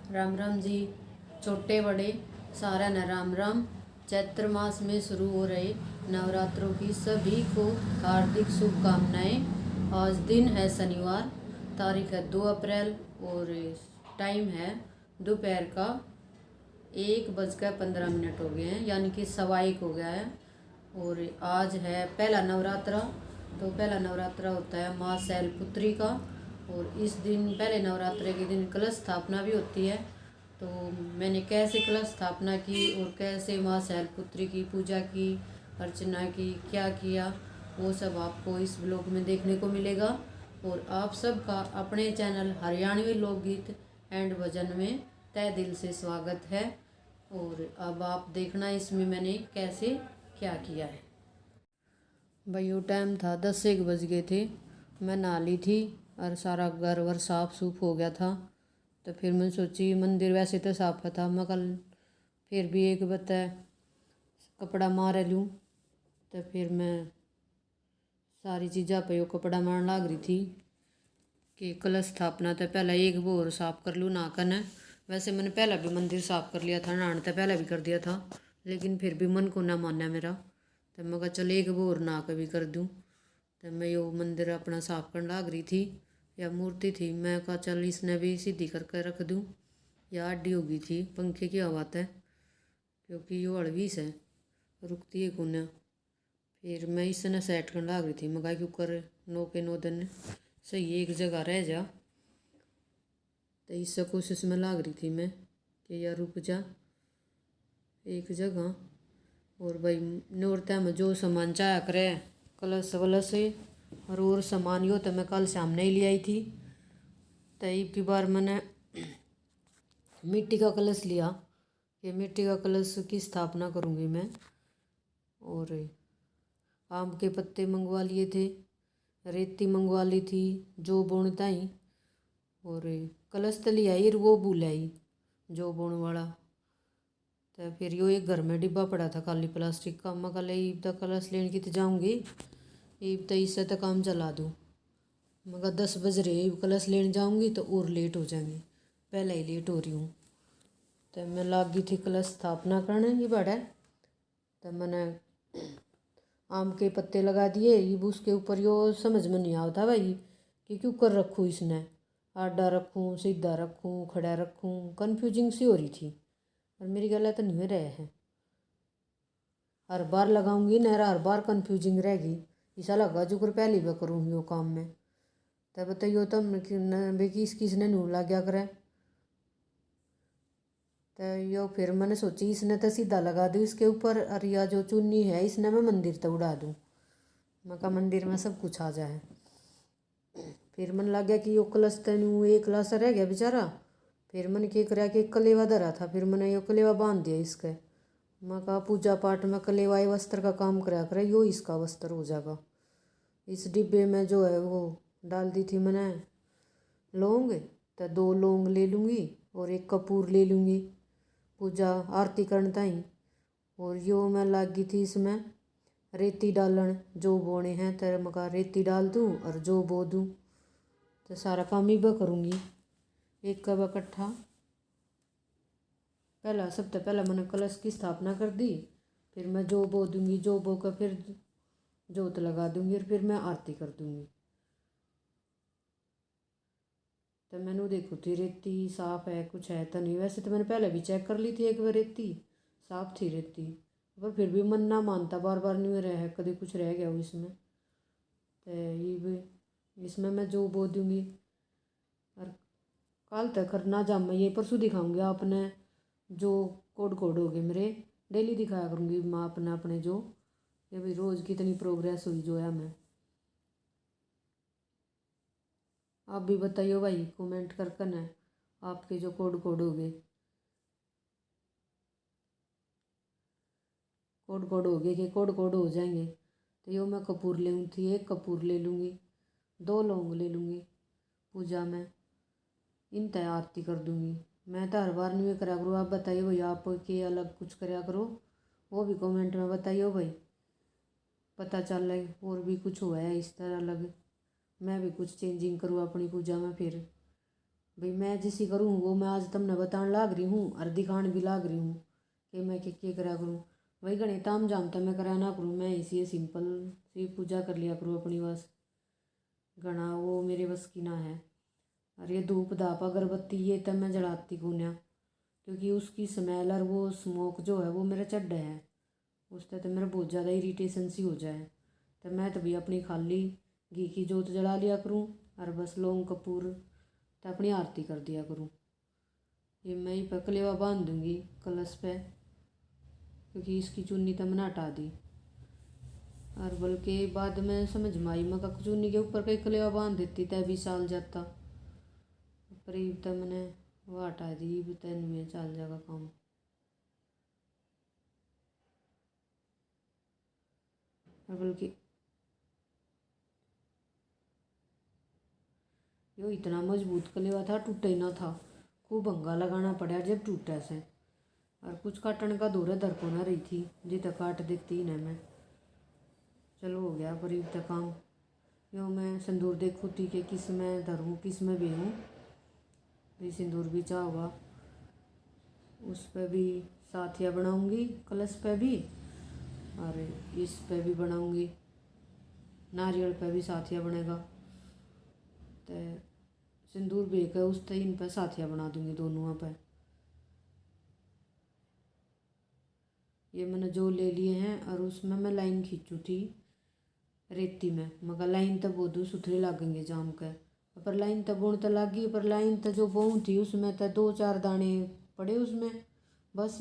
राम राम जी। छोटे बड़े सारा न राम राम। चैत्र मास में शुरू हो रहे नवरात्रों की सभी को हार्दिक शुभकामनाएं। आज दिन है शनिवार, तारीख है 2 अप्रैल और टाइम है दोपहर का 1:15 हो गए हैं, यानी कि 1:15 हो गया है। और आज है पहला नवरात्रा। तो पहला नवरात्रा होता है माँ शैलपुत्री का, और इस दिन पहले नवरात्रे के दिन कलश स्थापना भी होती है। तो मैंने कैसे कलश स्थापना की और कैसे माँ शैलपुत्री की पूजा की, अर्चना की, क्या किया, वो सब आपको इस ब्लॉग में देखने को मिलेगा। और आप सबका अपने चैनल हरियाणवी लोकगीत एंड भजन में तहे दिल से स्वागत है। और अब आप देखना इसमें मैंने कैसे क्या किया है। भाई वो टाइम था 10 बज गए थे। मैं नहा ली थी और सारा घर वर साफ सूफ हो गया था। तो फिर मैं सोची मंदिर वैसे तो साफ था, मैं कल फिर भी एक बता कपड़ा मार लूँ। तो फिर मैं सारी चीज़ा पे वो कपड़ा मारने लाग रही थी कि कलश स्थापना तो पहले एक बोर साफ कर लूँ ना करना। वैसे मैंने पहला भी मंदिर साफ कर लिया था, नहाने तो पहले भी कर दिया था, लेकिन फिर भी मन को ना माना मेरा। तो मैं कहा चल एक बोर ना कभी कर दूँ। तो मैं यो मंदिर अपना साफ करने लाग रही थी, या मूर्ति थी, मैं कहा चल इसने भी सीधी करके रख दूँ, या अड्डी हो गई थी पंखे की हवा है, क्योंकि यो हड़वी से रुकती है कोना। फिर मैं इसने सेट करने लाग रही थी, मैं कहा क्यों कर 9 के 9 दिन सही एक जगह रह जा। तो इससे कोशिश में लाग रही थी मैं कि यार रुक जा एक जगह। और भाई नौरता में जो सामान चाया करे कलश वलश और सामान यो तो मैं कल सामने ही ले आई थी। तो एक की बार मैंने मिट्टी का कलश लिया कि मिट्टी का कलश की स्थापना करूँगी मैं। और आम के पत्ते मंगवा लिए थे, रेती मंगवा ली थी जो बोनता ही, और कलश तो लिया ही वो भूला ही जो बोन वाला। तो फिर यो एक घर में डिब्बा पड़ा था खाली प्लास्टिक का, मैं कल ईब तक कलश लेने की तो जाऊँगी, ईब तो इससे तो काम चला दूँ। मगर 10 बज रहे ईब कलश लेने जाऊँगी तो और लेट हो जाएंगे, पहले ही लेट हो रही हूँ। तो मैं लाग गई थी कलश स्थापना करने ही बड़ा। तो मैंने आम के पत्ते लगा दिए, ये उसके ऊपर यो समझ में नहीं आता भाई कि क्यों कर रखूँ, इसने आडा रखूँ, सीधा रखूँ, खड़ा रखूँ, कन्फ्यूजिंग सी हो रही थी। और मेरी गलत नहीं हो रहे हैं, हर बार लगाऊंगी ना, हर बार कन्फ्यूजिंग रहेगी। ऐसा लगा जो कर पहली बार करूँगी वो काम में। तब बताइए तो बे किसने नू लग गया करे। तो यो फिर मैंने सोची इसने तो सीधा लगा दूँ इसके ऊपर, और या जो चुन्नी है इसने मैं मंदिर तो उड़ा दूँ। मैं कहा मंदिर में सब कुछ आ जाए। फिर मन लग गया कि यो कलश तेनू एक कलश रह गया बेचारा। फिर मैंने क्या करा कि कलेवा धरा था, फिर मैंने यो कलेवा बांध दिया इसके। मैं कहा पूजा पाठ में कलेवा वस्त्र का काम करा करे, यो इसका वस्त्र हो जाएगा। इस डिब्बे में जो है वो डाल दी थी मैंने लौंग, तो 2 लौंग ले लूँगी और एक कपूर ले लूँगी पूजा आरती करने ताई। और यो मैं लगी थी इसमें रेती डालन, जो बोने हैं तेरे मका रेती डाल दूँ और जो बो दूँ। तो सारा काम ही वह करूँगी एक कब इकट्ठा। पहला सबसे पहला मैंने कलश की स्थापना कर दी, फिर मैं जो बो दूँगी, जो बो कर फिर जोत लगा दूँगी और फिर मैं आरती कर दूँगी। तो मैंने देखो थी रेती साफ़ है कुछ है तो नहीं, वैसे तो मैंने पहले भी चेक कर ली थी एक बार, रेती साफ़ थी रेती, पर फिर भी मन ना मानता, बार बार नहीं रहा है, कभी कुछ रह गया हो इसमें। तो ये भी इसमें मैं जो बो दूँगी। और कल तक करना जाम मैं ये परसों दिखाऊँगी आपने जो कोड कोड हो गए मेरे, डेली दिखाया करूँगी मैं अपने अपने जो ये भाई रोज़ कितनी प्रोग्रेस हुई जो है मैं। आप भी बताइए भाई कमेंट कर कर न आपके जो कोड कोड हो गए, कोड कोड हो गए कि कोड कोड हो जाएंगे। तो यो मैं कपूर ले थी, एक कपूर ले लूँगी, 2 लौंग ले लूँगी पूजा में, इन तय आरती कर दूँगी। मैं तो हर बार नहीं करा करूँ, आप बताइए भाई आप के अलग कुछ कराया करो, वो भी कमेंट में बताइए भाई, पता चल रहा और भी कुछ हुआ है इस तरह अलग, मैं भी कुछ चेंजिंग करूँ अपनी पूजा में। फिर भाई मैं जिसी करूँ वो मैं आज तुमने बताने लाग रही हूँ और दिखाने भी लाग रही हूँ कि मैं क्या करा करूँ। वही घने ताम जाम तो मैं करा ना करूँ, मैं इसी सिंपल सी पूजा कर लिया करूँ अपनी बस। घना वो मेरे बस की ना है। और ये धूप धाप अगरबत्ती ये तब मैं जलाती कून्या, क्योंकि उसकी स्मेल और वो स्मोक जो है वो मेरा चड्ढ है, उससे तो मेरा बहुत ज़्यादा इरीटेशन सी हो जाए। तो मैं तभी अपनी खाली घी की जोत जला लिया करूँ और बस लौंग कपूर तो अपनी आरती कर दिया करूँ। ये मैं ही पर कलेवा बांध दूँगी कलश पे, क्योंकि इसकी चुन्नी तो मैंने हटा दी। और बल्कि बाद में समझ में आई, मैं चुन्नी के ऊपर कई कलेवा बांध देती तय भी साल जाता, पर तो मैंने वो हटा दी, तैन में चल जाएगा काम। और बल्कि यो इतना मजबूत कलेवा था, टूटा ही ना था, खूब भंगा लगाना पड़ा जब टूटा से। और कुछ काटने का दौरे दर को ना रही थी, जितना काट देती ना मैं। चलो हो गया पर इतना काम। यो मैं सिंदूर देखूँ थी कि किस में धरूँ किस में बेहूँ। ये सिंदूर भी चाहोगा, उस पर भी साथिया बनाऊंगी, कलश पे भी और इस पे भी बनाऊंगी, नारियल पे भी साथिया बनेगा। तो सिंदूर बेकर उस पे इन पर साथिया बना दूंगी दोनों पे। ये मैंने जो ले लिए हैं और उसमें मैं लाइन खींचू थी रेती में, मगर लाइन तो बहुत सुथरी लागेंगे जाम के। पर लाइन तो बुन तो लागी, पर लाइन तो जो बोऊँ थी उसमें तो 2-4 दाने पड़े उसमें बस।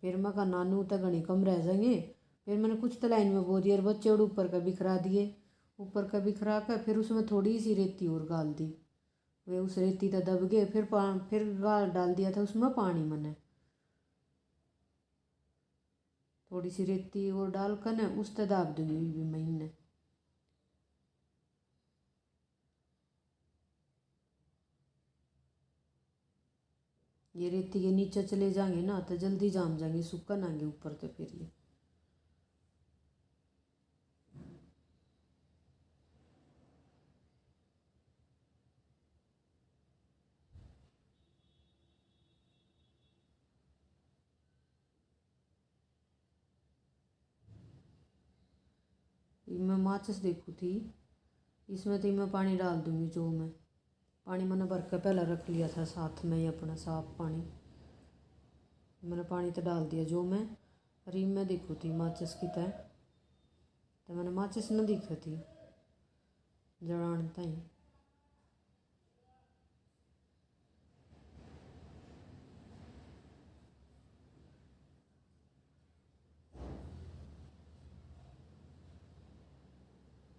फिर मैं कहा नानू तो घने कम रह जाएंगे। फिर मैंने कुछ तो लाइन में बो दिया और बच्चे और ऊपर का बिखरा दिए। ऊपर का बिखरा कर फिर उसमें थोड़ी सी रेती और गाल दी, वे उस रेती तो दब गए। फिर गाल डाल दिया था उसमें पानी, मैंने थोड़ी सी रेती और डाल कर न उस पर दाब दूंगी महीने। ये रेती के नीचे चले जाएंगे ना तो जल्दी जाम जाएंगे, सूखन आएंगे ऊपर तो फिर ये मैं माचिस देखूँ थी, इसमें तो मैं पानी डाल दूंगी। जो मैं पानी मैंने भर कर पहले रख लिया था साथ में ही अपना साफ पानी, मैंने पानी तो डाल दिया जो मैं। अरे मैं देखूँ थी माचिस की तय, तो मैंने माचिस न दिखी थी जड़ान तई।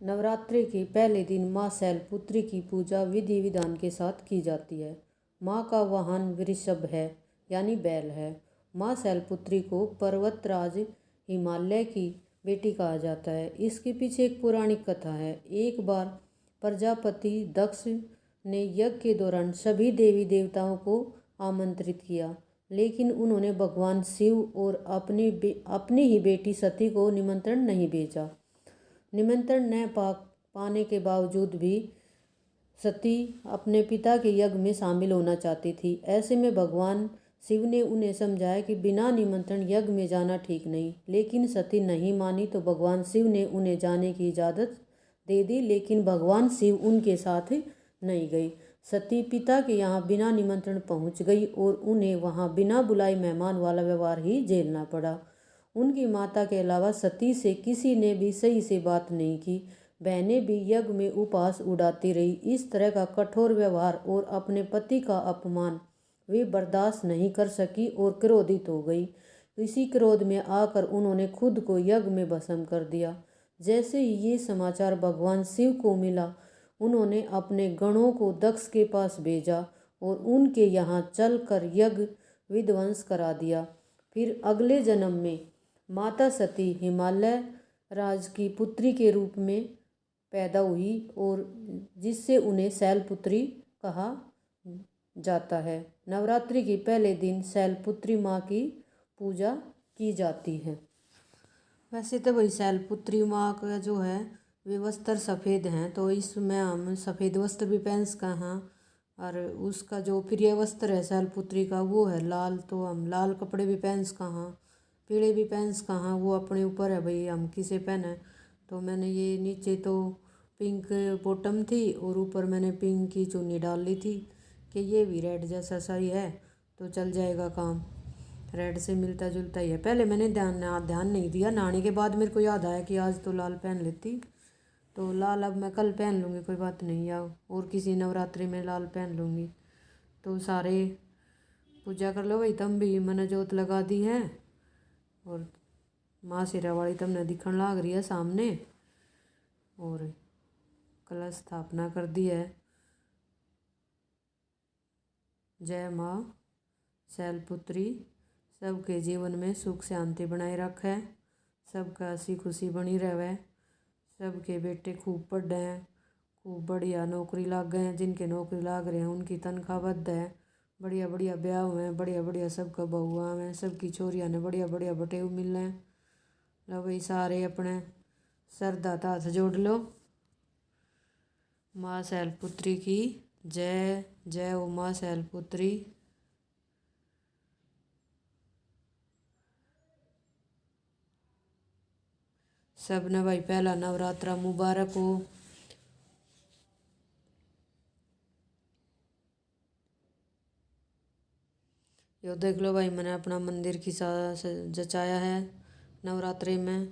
नवरात्रि के पहले दिन माँ शैलपुत्री की पूजा विधि विधान के साथ की जाती है। माँ का वाहन वृषभ है यानी बैल है। माँ शैलपुत्री को पर्वतराज हिमालय की बेटी कहा जाता है। इसके पीछे एक पौराणिक कथा है। एक बार प्रजापति दक्ष ने यज्ञ के दौरान सभी देवी देवताओं को आमंत्रित किया, लेकिन उन्होंने भगवान शिव और अपनी ही बेटी सती को निमंत्रण नहीं भेजा। निमंत्रण न पाने के बावजूद भी सती अपने पिता के यज्ञ में शामिल होना चाहती थी। ऐसे में भगवान शिव ने उन्हें समझाया कि बिना निमंत्रण यज्ञ में जाना ठीक नहीं, लेकिन सती नहीं मानी तो भगवान शिव ने उन्हें जाने की इजाज़त दे दी, लेकिन भगवान शिव उनके साथ नहीं गई। सती पिता के यहाँ बिना निमंत्रण पहुँच गई और उन्हें वहाँ बिना बुलाए मेहमान वाला व्यवहार ही झेलना पड़ा। उनकी माता के अलावा सती से किसी ने भी सही से बात नहीं की। बहनें भी यज्ञ में उपवास उड़ाती रही। इस तरह का कठोर व्यवहार और अपने पति का अपमान वे बर्दाश्त नहीं कर सकी और क्रोधित हो गई। इसी क्रोध में आकर उन्होंने खुद को यज्ञ में भस्म कर दिया। जैसे ही ये समाचार भगवान शिव को मिला, उन्होंने अपने गणों को दक्ष के पास भेजा और उनके यहाँ चलकर यज्ञ विध्वंस करा दिया। फिर अगले जन्म में माता सती हिमालय राज की पुत्री के रूप में पैदा हुई और जिससे उन्हें शैलपुत्री कहा जाता है। नवरात्रि के पहले दिन शैलपुत्री माँ की पूजा की जाती है। वैसे तो वही शैलपुत्री माँ का जो है वे वस्त्र सफ़ेद हैं, तो इसमें हम सफ़ेद वस्त्र भी पहन सका हैं और उसका जो प्रिय वस्त्र है शैलपुत्री का वो है लाल। तो हम लाल कपड़े भी पहन कहाँ, पीले भी पहन कहाँ, वो अपने ऊपर है भाई हम किसे पहने। तो मैंने ये नीचे तो पिंक बॉटम थी और ऊपर मैंने पिंक की चुन्नी डाल ली थी कि ये भी रेड जैसा सा ही है तो चल जाएगा काम, रेड से मिलता जुलता ही है। पहले मैंने ध्यान नहीं दिया, नहाने के बाद मेरे को याद आया कि आज तो लाल पहन लेती। तो लाल अब मैं कल पहन लूँगी, कोई बात नहीं, या और किसी नवरात्रि में लाल पहन लूँगी। तो सारे पूजा कर लो भाई, तुम भी मैंने जोत लगा दी है और माँ सिरा वाली तुमने दिखण लाग रही है सामने और कलश स्थापना कर दी है। जय माँ शैलपुत्री सबके जीवन में सुख शांति बनाए रखे, सबका हंसी खुशी बनी रहे, सबके बेटे खूब पढ़ रहे हैं, खूब बढ़िया नौकरी लाग गए हैं, जिनके नौकरी लाग रहे हैं उनकी तनख्वाह बढ़ है, बढ़िया बढ़िया ब्याह हुए हैं, बढ़िया बढ़िया सबका बहुआ हैं, सबकी छोरियाँ ने बढ़िया बढ़िया बटेव मिल रहे हैं। लो भाई सारे अपने श्रद्धा हाथ जोड़ लो। माँ शैलपुत्री की जय जय ओ माँ शैलपुत्री। सब ने भाई पहला नवरात्रा मुबारक हो। यो देख लो भाई मैंने अपना मंदिर की जचाया है नवरात्रि में।